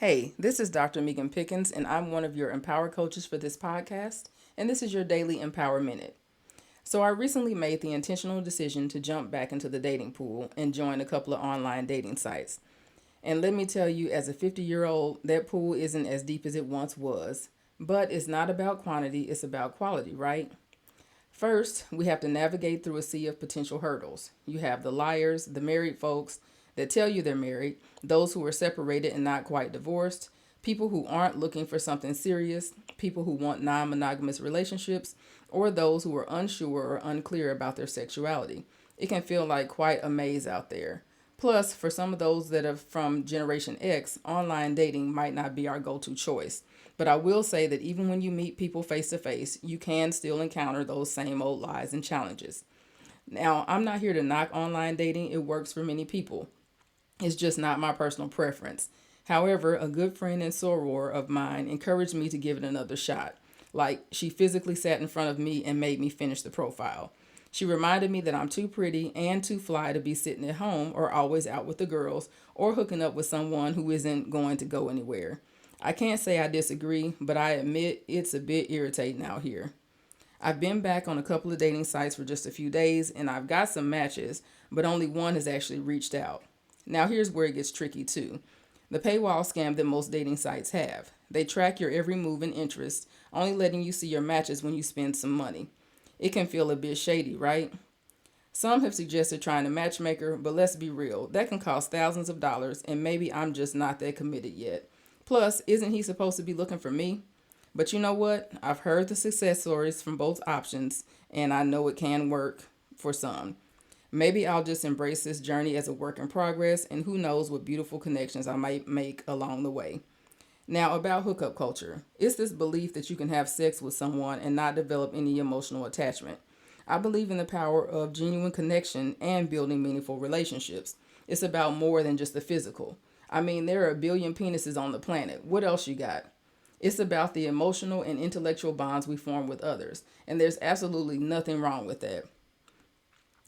Hey, this is Dr. Megan Pickens, and I'm one of your Empower coaches for this podcast, and this is your daily Empower Minute. So, I recently made the intentional decision to jump back into the dating pool and join a couple of online dating sites. And let me tell you, as a 50-year-old, that pool isn't as deep as it once was. But it's not about quantity, it's about quality, right? First, we have to navigate through a sea of potential hurdles. You have the liars, the married folks that tell you they're married, those who are separated and not quite divorced, people who aren't looking for something serious, people who want non monogamous relationships, or those who are unsure or unclear about their sexuality. It can feel like quite a maze out there. Plus, for some of those that are from Generation X, online dating might not be our go to choice. But I will say that even when you meet people face to face, you can still encounter those same old lies and challenges. Now, I'm not here to knock online dating, it works for many people. It's just not my personal preference. However, a good friend and soror of mine encouraged me to give it another shot. Like, she physically sat in front of me and made me finish the profile. She reminded me that I'm too pretty and too fly to be sitting at home or always out with the girls or hooking up with someone who isn't going to go anywhere. I can't say I disagree, but I admit it's a bit irritating out here. I've been back on a couple of dating sites for just a few days and I've got some matches, but only one has actually reached out. Now, here's where it gets tricky too. The paywall scam that most dating sites have. They track your every move and interest, only letting you see your matches when you spend some money. It can feel a bit shady, right? Some have suggested trying a matchmaker, but let's be real, that can cost thousands of dollars, and maybe I'm just not that committed yet. Plus, isn't he supposed to be looking for me? But you know what? I've heard the success stories from both options, and I know it can work for some. Maybe I'll just embrace this journey as a work in progress, and who knows what beautiful connections I might make along the way. Now, about hookup culture, it's this belief that you can have sex with someone and not develop any emotional attachment. I believe in the power of genuine connection and building meaningful relationships. It's about more than just the physical. I mean, there are a billion penises on the planet. What else you got? It's about the emotional and intellectual bonds we form with others, and there's absolutely nothing wrong with that.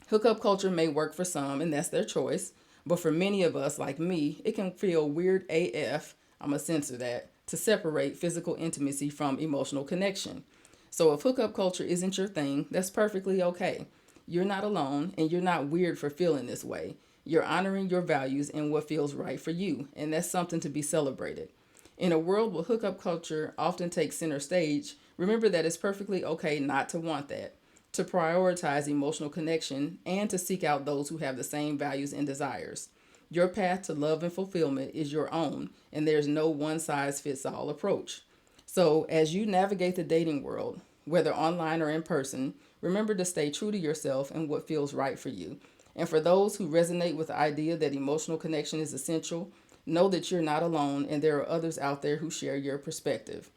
Hookup culture may work for some, and that's their choice, but for many of us, like me, it can feel weird AF, I'm going to censor that, to separate physical intimacy from emotional connection. So if hookup culture isn't your thing, that's perfectly okay. You're not alone, and you're not weird for feeling this way. You're honoring your values and what feels right for you, and that's something to be celebrated. In a world where hookup culture often takes center stage, remember that it's perfectly okay not to want that, to prioritize emotional connection, and to seek out those who have the same values and desires. Your path to love and fulfillment is your own, and there's no one size fits all approach. So, as you navigate the dating world, whether online or in person, remember to stay true to yourself and what feels right for you. And for those who resonate with the idea that emotional connection is essential, know that you're not alone and there are others out there who share your perspective.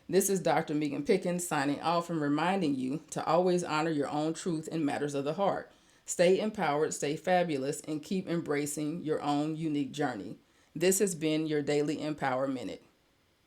This is Dr. Megan Pickens signing off and reminding you to always honor your own truth in matters of the heart. Stay empowered, stay fabulous, and keep embracing your own unique journey. This has been your Daily Empower Minute.